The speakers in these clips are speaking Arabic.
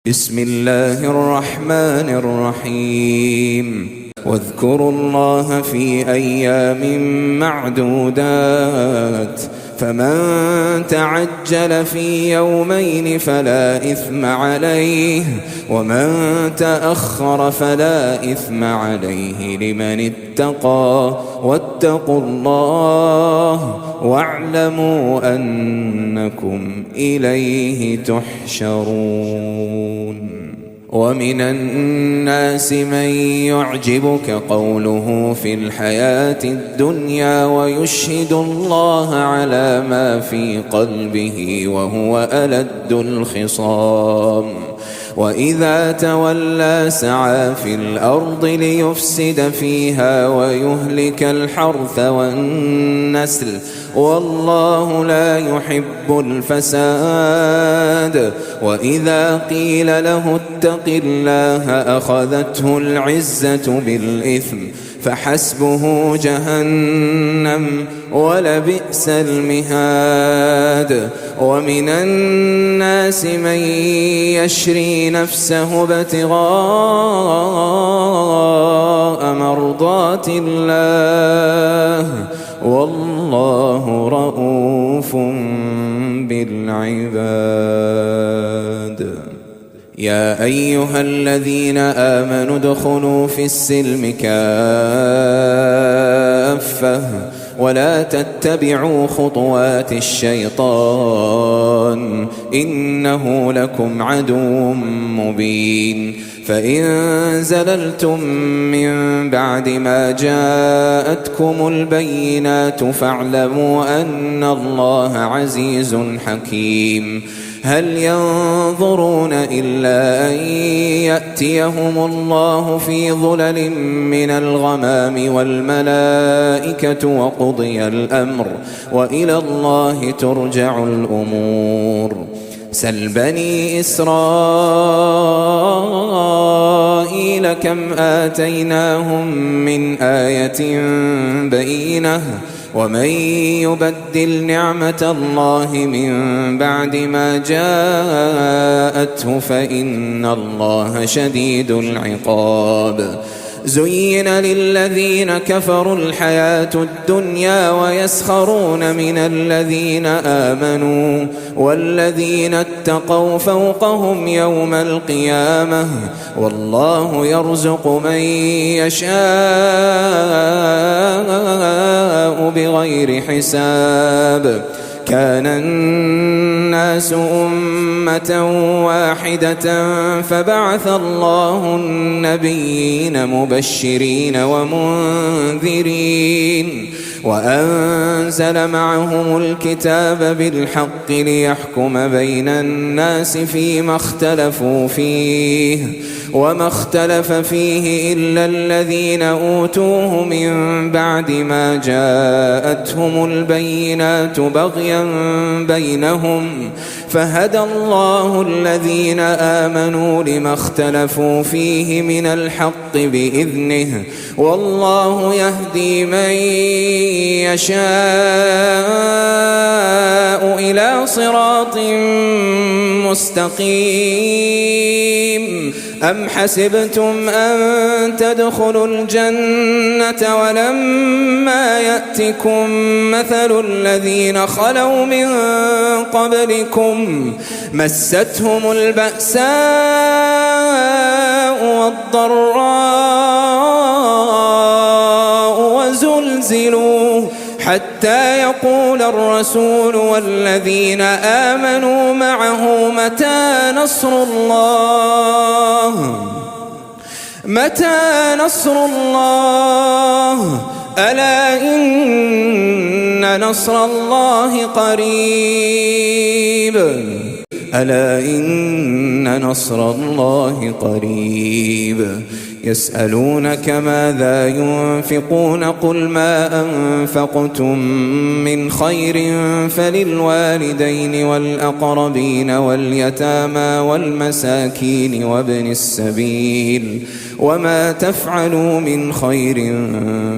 بسم الله الرحمن الرحيم واذكروا الله في أيام معدودات فمن تعجل في يومين فلا إثم عليه ومن تأخر فلا إثم عليه لمن اتقى واتقوا الله واعلموا أنكم إليه تحشرون. ومن الناس من يعجبك قوله في الحياة الدنيا ويشهد الله على ما في قلبه وهو ألد الخصام وإذا تولى سعى في الأرض ليفسد فيها ويهلك الحرث والنسل والله لا يحب الفساد. وإذا قيل له اتق الله أخذته العزة بالإثم فحسبه جهنم ولبئس المهاد. ومن الناس من يشري نفسه ابتغاء مرضات الله والله رؤوف بالعباد. يا أيها الذين آمنوا ادخلوا في السلم كافة ولا تتبعوا خطوات الشيطان إنه لكم عدو مبين. فإن زللتم من بعد ما جاءتكم البينات فاعلموا أن الله عزيز حكيم. هل ينظرون إلا أن يأتيهم الله في ظلل من الغمام والملائكة وقضي الأمر وإلى الله ترجع الأمور. سل بني إسرائيل كم آتيناهم من آية بينة ومن يبدل نعمة الله من بعد ما جاءته فإن الله شديد العقاب. زين للذين كفروا الحياة الدنيا ويسخرون من الذين آمنوا والذين اتقوا فوقهم يوم القيامة والله يرزق من يشاء بغير حساب. كان الناس أمة واحدة فبعث الله النبيين مبشرين ومنذرين وأنزل معهم الكتاب بالحق ليحكم بين الناس فيما اختلفوا فيه وما اختلف فيه إلا الذين أوتوه من بعد ما جاءتهم البينات بغيا بينهم فهدى الله الذين آمنوا لما اختلفوا فيه من الحق بإذنه والله يهدي من يشاء إلى صراط مستقيم. أم حسبتم أن تدخلوا الجنة ولما يأتكم مثل الذين خلوا من قبلكم مستهم البأساء والضراء وزلزلوا حتى يقول الرسول والذين آمنوا معه متى نصر الله ألا إن نصر الله قريب. يسألونك ماذا ينفقون قل ما أنفقتم من خير فللوالدين والأقربين واليتامى والمساكين وابن السبيل وما تفعلوا من خير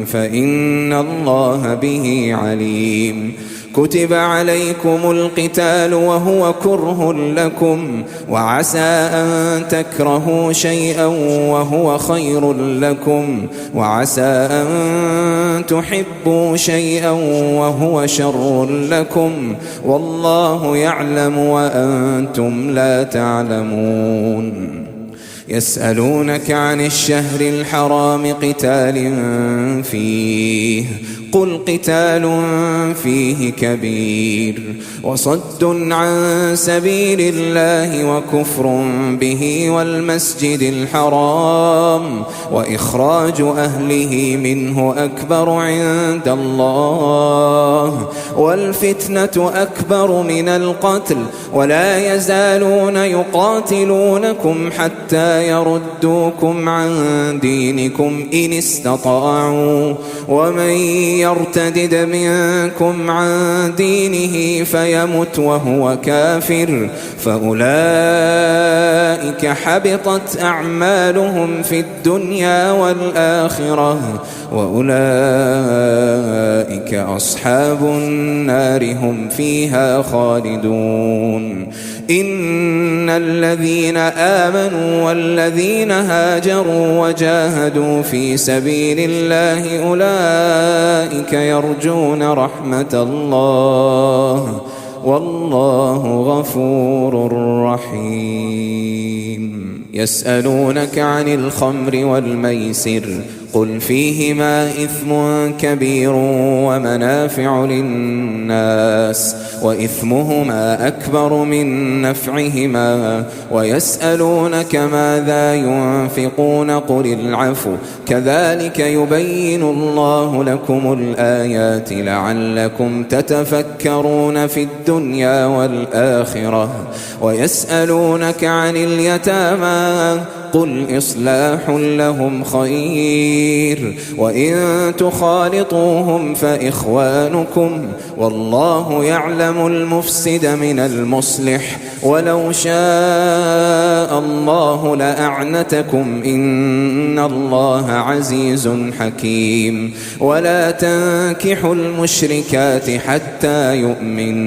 فإن الله به عليم. كتب عليكم القتال وهو كره لكم وعسى أن تكرهوا شيئا وهو خير لكم وعسى أن تحبوا شيئا وهو شر لكم والله يعلم وأنتم لا تعلمون يسألونك عن الشهر الحرام قتال فيه قل قتال فيه كبير وصد عن سبيل الله وكفر به والمسجد الحرام وإخراج أهله منه أكبر عند الله والفتنة أكبر من القتل ولا يزالون يقاتلونكم حتى يردوكم عن دينكم إن استطاعوا ومن يرتدد منكم عن دينه فيمت وهو كافر فأولئك حبطت أعمالهم في الدنيا والآخرة وأولئك أصحاب النار هم فيها خالدون إن الذين آمنوا والذين هاجروا وجاهدوا في سبيل الله أولئك يرجون رحمة الله والله غفور رحيم يسألونك عن الخمر والميسر قل فيهما إثم كبير ومنافع للناس وإثمهما أكبر من نفعهما ويسألونك ماذا ينفقون قل العفو كذلك يبين الله لكم الآيات لعلكم تتفكرون في الدنيا والآخرة ويسألونك عن اليتامى قل إصلاح لهم خير وإن تخالطوهم فإخوانكم والله يعلم المفسد من المصلح ولو شاء الله لأعنتكم إن الله عزيز حكيم ولا تنكحوا المشركات حتى يؤمن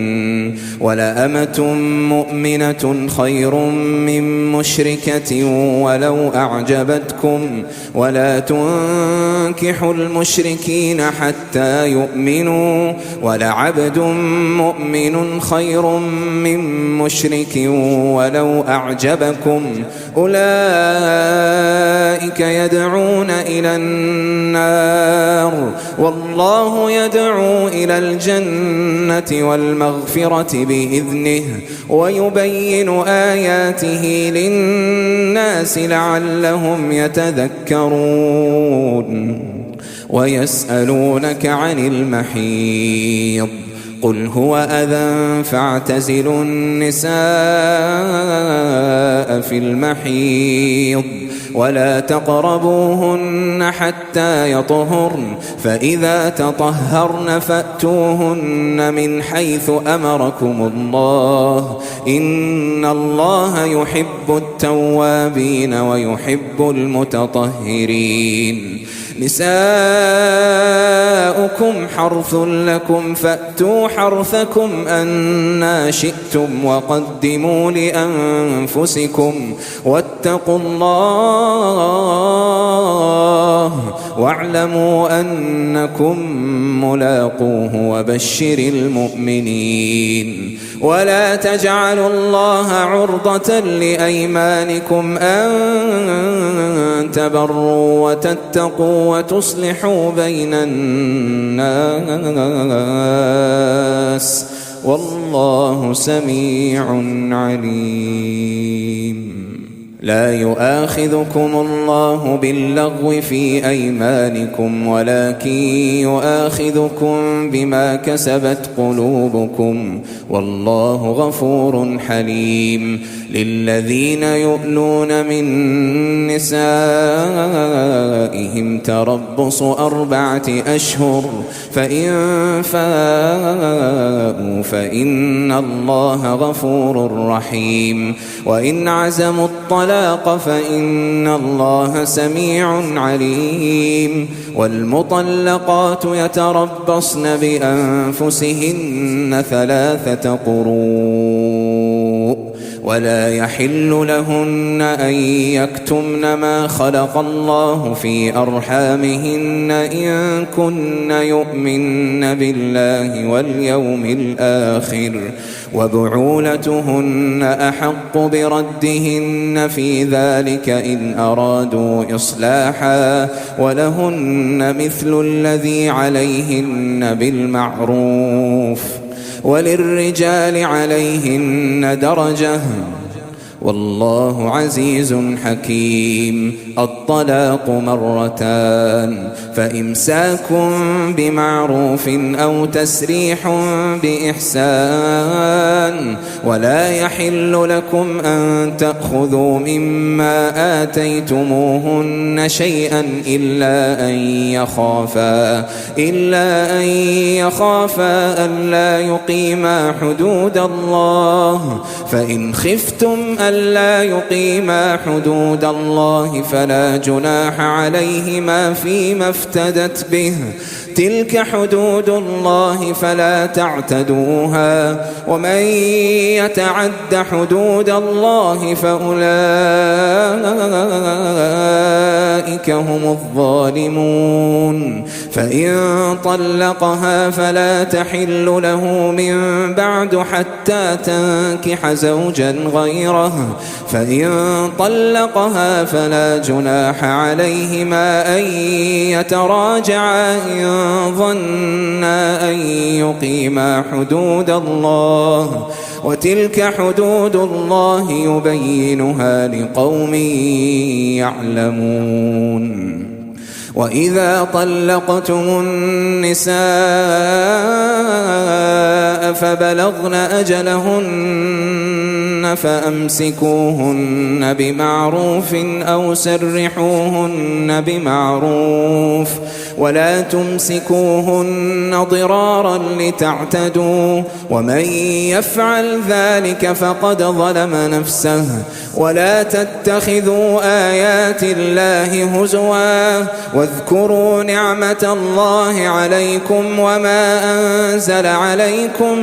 ولأمة مؤمنة خير من مشركة ولو أعجبتكم ولا تنكحوا المشركين حتى يؤمنوا ولعبد مؤمن خير من مشرك ولو أعجبكم أولئك يدعون إلى النار والله يدعو إلى الجنة والمغفرة بإذنه ويبين آياته للناس لعلهم يتذكرون ويسألونك عن المحيض قل هو أذى فاعتزلوا النساء في المحيض ولا تقربوهن حتى يطهرن فإذا تطهرن فأتوهن من حيث أمركم الله إن الله يحب التوابين ويحب المتطهرين نساؤكم حرث لكم فأتوا حرثكم أنا شئتم وقدموا لأنفسكم واتقوا الله واعلموا أنكم ملاقوه وبشر المؤمنين ولا تجعلوا الله عرضة لأيمانكم أن تبروا وتتقوا وتصلحوا بين الناس والله سميع عليم لا يؤاخذكم الله باللغو في أيمانكم ولكن يؤاخذكم بما كسبت قلوبكم والله غفور حليم للذين يؤلون من نسائهم تربص 4 أشهر فإن فاءوا فإن الله غفور رحيم وإن عزموا الطلاق فإن الله سميع عليم والمطلقات يتربصن بأنفسهن 3 قروء ولا يحل لهن أن يكتمن ما خلق الله في أرحامهن إن كن يؤمن بالله واليوم الآخر وبعولتهن أحق بردهن في ذلك إن أرادوا إصلاحا ولهن مثل الذي عليهن بالمعروف وللرجال عليهن درجة والله عزيز حكيم. الطلاق 2 فإمساك بمعروف أو تسريح بإحسان ولا يحل لكم أن تأخذوا مما آتيتموهن شيئا إلا أن يخافا ألا يقيما حدود الله فإن خفتم ألا يقيما حدود الله فلا جناح عليهما فيما افتدت به تلك حدود الله فلا تعتدوها ومن يتعد حدود الله فأولئك هم الظالمون. فإن طلقها فلا تحل له من بعد حتى تنكح زوجا غيره فإن طلقها فلا جناح عليهما أن يتراجعا إن ظنا أن يقيما حدود الله وتلك حدود الله يبينها لقوم يعلمون. وإذا طلقتم النساء فبلغن أجلهن فأمسكوهن بمعروف أو سرحوهن بمعروف ولا تمسكوهن ضرارا لتعتدوا ومن يفعل ذلك فقد ظلم نفسه ولا تتخذوا آيات الله هزوا واذكروا نعمة الله عليكم وما أنزل عليكم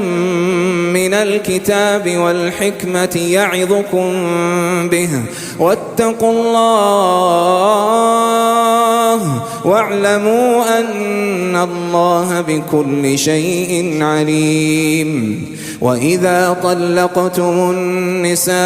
من الكتاب والحكمة يعظكم به واتقوا الله واعلموا أن الله بكل شيء عليم. وإذا طلقتم النساء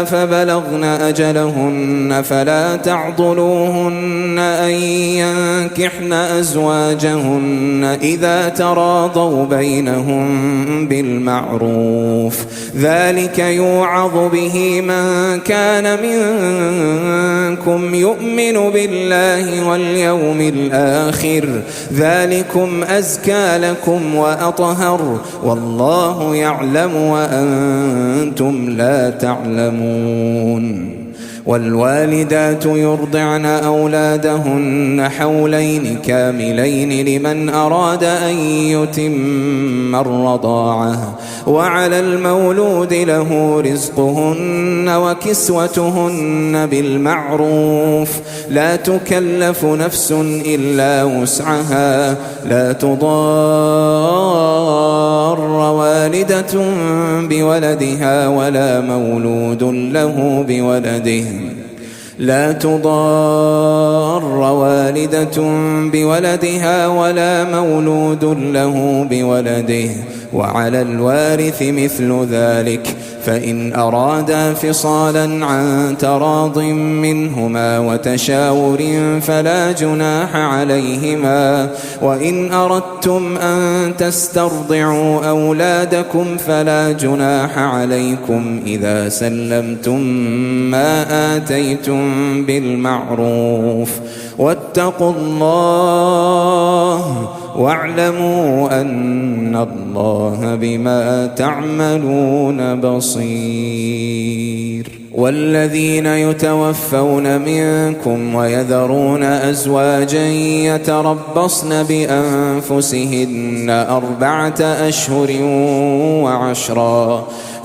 فبلغن أجلهن فلا تعضلوهن أن ينكحن أزواجهن إذا تراضوا بينهم بالمعروف ذلك يوعظ به من كان منكم يؤمن بالله واليوم الآخر ذلكم أزكى لكم وأطهر والله يعلم وأنتم لا تعلمون. والوالدات يرضعن أولادهن حولين كاملين لمن أراد أن يتم الرضاعة وعلى المولود له رزقهن وكسوتهن بالمعروف لا تكلف نفس إلا وسعها لا تضار والدة بولدها ولا مولود له بولده لا تضار والدة بولدها ولا مولود له بولده وعلى الوارث مثل ذلك فإن أرادا فصالا عن تراض منهما وتشاور فلا جناح عليهما. وإن أردتم أن تسترضعوا أولادكم فلا جناح عليكم إذا سلمتم ما آتيتم بالمعروف واتقوا الله واعلموا أن الله بما تعملون بصير. والذين يتوفون منكم ويذرون أزواجا يتربصن بأنفسهن 4 أشهر و10،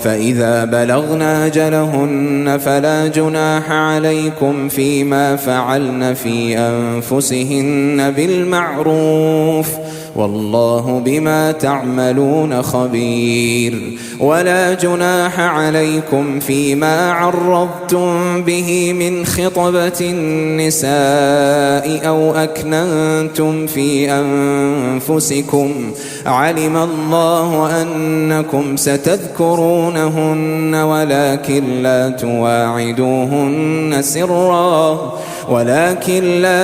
فإذا بلغن أجلهن فلا جناح عليكم فيما فعلن في أنفسهن بالمعروف، والله بما تعملون خبير. ولا جناح عليكم فيما عرضتم به من خطبة النساء أو أكننتم في أنفسكم، علم الله أنكم ستذكرونهن ولكن لا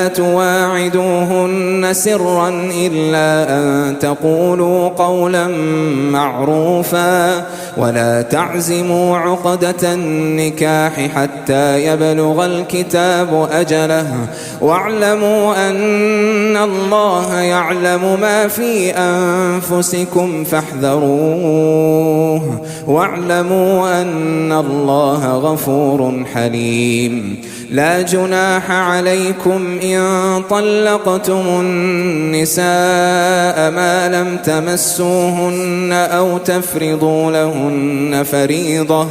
تواعدوهن سرا إلا أن تقولوا قولا معروفا، ولا تعزموا عقدة النكاح حتى يبلغ الكتاب أجله، واعلموا أن الله يعلم ما في أنفسكم فاحذروه، واعلموا أن الله غفور حليم. لا جناح عليكم إن طلقتم النساء ما لم تمسوهن أو تفرضوا لهن فريضة،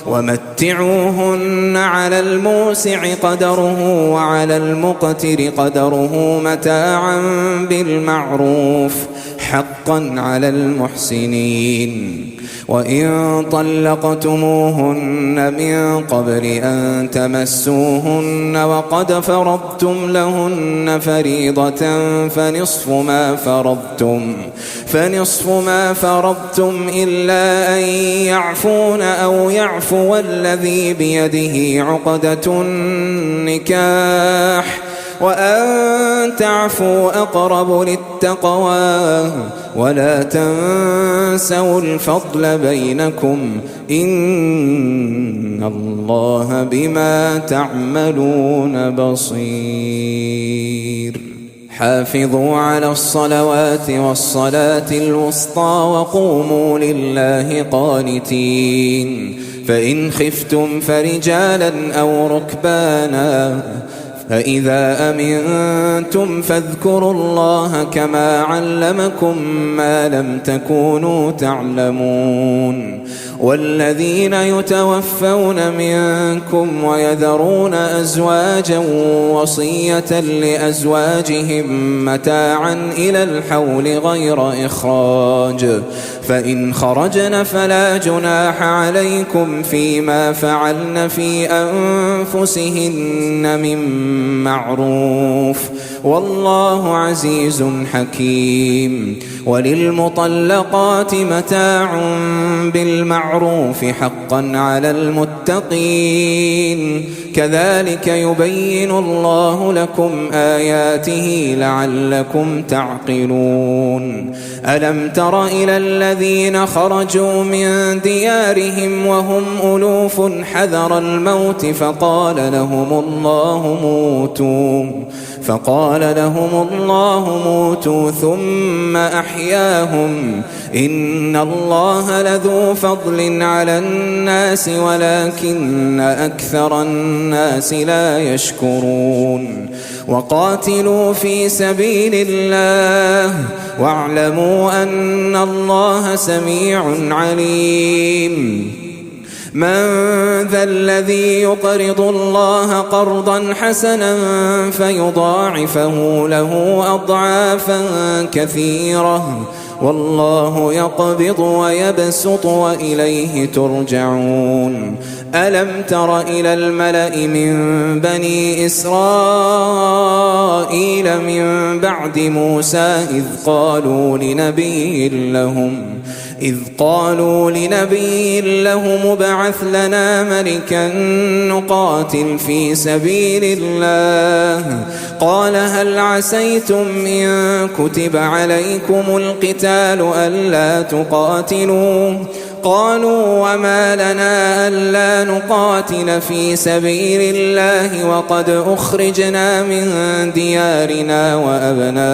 ومتعوهن على الموسع قدره وعلى المقتر قدره متاعا بالمعروف، حقا على المحسنين. وإن طلقتموهن من قبل أن تمسوهن وقد فرضتم لهن فريضة فنصف ما فرضتم إلا أن يعفون أو يعفو الذي بيده عقدة النكاح، وأن تعفوا أقرب للتقوى، ولا تنسوا الفضل بينكم، إن الله بما تعملون بصير. حافظوا على الصلوات والصلاة الوسطى وقوموا لله قانتين، فإن خفتم فرجالا أو ركبانا، فإذا أمنتم فاذكروا الله كما علمكم ما لم تكونوا تعلمون. والذين يتوفون منكم ويذرون أزواجا وصية لأزواجهم متاعا إلى الحول غير إخراج، فإن خرجن فلا جناح عليكم فيما فعلن في أنفسهن من معروف، والله عزيز حكيم. وللمطلقات متاع بالمعروف حقا على المتقين، كذلك يبين الله لكم آياته لعلكم تعقلون. ألم تر إلى الذين خرجوا من ديارهم وهم ألوف حذر الموت فقال لهم الله موتوا ثم أحياهم، إن الله لذو فضل على الناس ولكن أكثر الناس لا يشكرون. وقاتلوا في سبيل الله واعلموا أن الله سميع عليم. من ذا الذي يقرض الله قرضا حسنا فيضاعفه له أضعافا كثيرة، والله يقبض ويبسط وإليه ترجعون. ألم تر إلى الملأ من بني إسرائيل من بعد موسى إذ قالوا لنبي لهم ابعث لنا ملكا نقاتل في سبيل الله، قال هل عسيتم إن كتب عليكم القتال ألا تقاتلوا، قالوا وما لنا ألا نقاتل في سبيل الله وقد أخرجنا من ديارنا وأبنائنا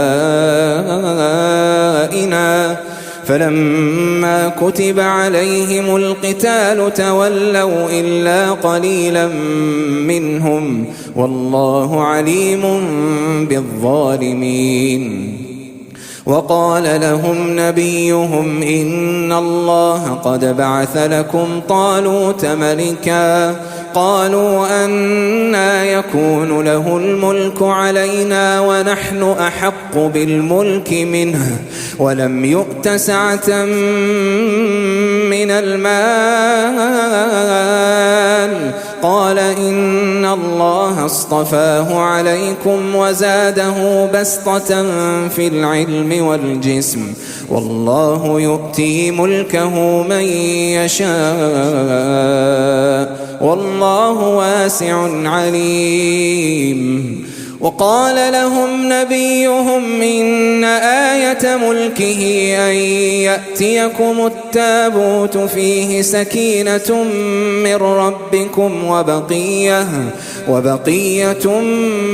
فلما كتب عليهم القتال تولوا إلا قليلا منهم والله عليم بالظالمين. وقال لهم نبيهم إن الله قد بعث لكم طالوت ملكا قالوا أنى يكون له الملك علينا ونحن أحق بالملك منه ولم يؤت سعة من المال قال إن الله اصطفاه عليكم وزاده بسطة في العلم والجسم والله يؤتي ملكه من يشاء والله واسع عليم. وقال لهم نبيهم إن آية ملكه أن يأتيكم التابوت فيه سكينة من ربكم وبقية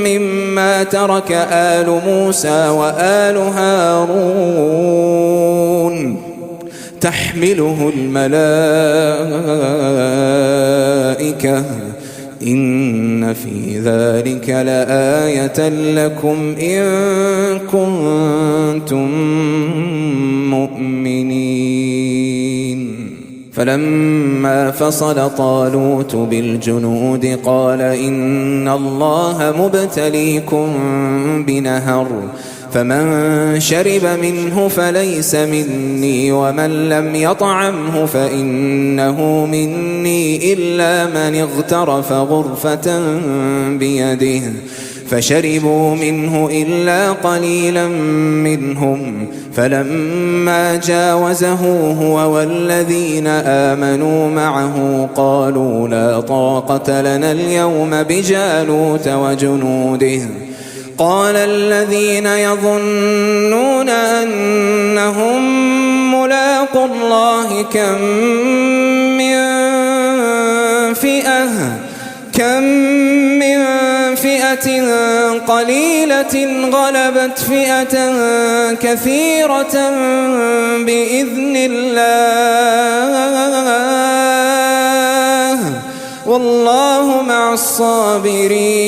مما ترك آل موسى وآل هارون تحمله الملائكة إن في ذلك لآية لكم إن كنتم مؤمنين. فلما فصل طالوت بالجنود قال إن الله مبتليكم بنهر فمن شرب منه فليس مني ومن لم يطعمه فإنه مني إلا من اغترف غرفة بيده فشربوا منه إلا قليلا منهم فلما جاوزه هو والذين آمنوا معه قالوا لا طاقة لنا اليوم بجالوت وجنوده قال الذين يظنون أنهم ملاقو الله كم من فئة قليلة غلبت فئة كثيرة بإذن الله والله مع الصابرين.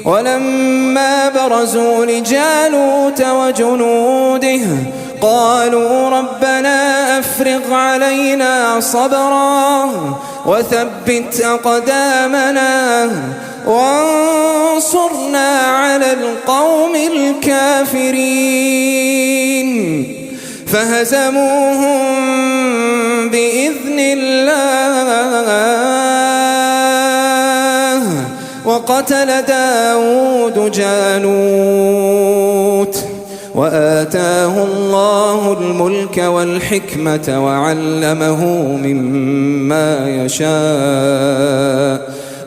ولما برزوا لجالوت وجنوده قالوا ربنا أفرغ علينا صبرا وثبت أقدامنا وانصرنا على القوم الكافرين فهزموهم بإذن الله وقتل داود جالوت وآتاه الله الملك والحكمة وعلمه مما يشاء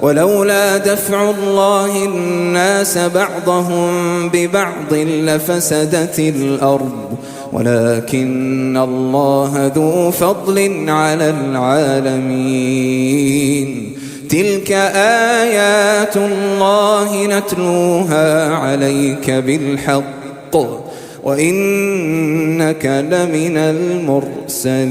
ولولا دفع الله الناس بعضهم ببعض لفسدت الأرض ولكن الله ذو فضل على العالمين. تلك آيات الله نتلوها عليك بالحق وإنك لمن المرسلين.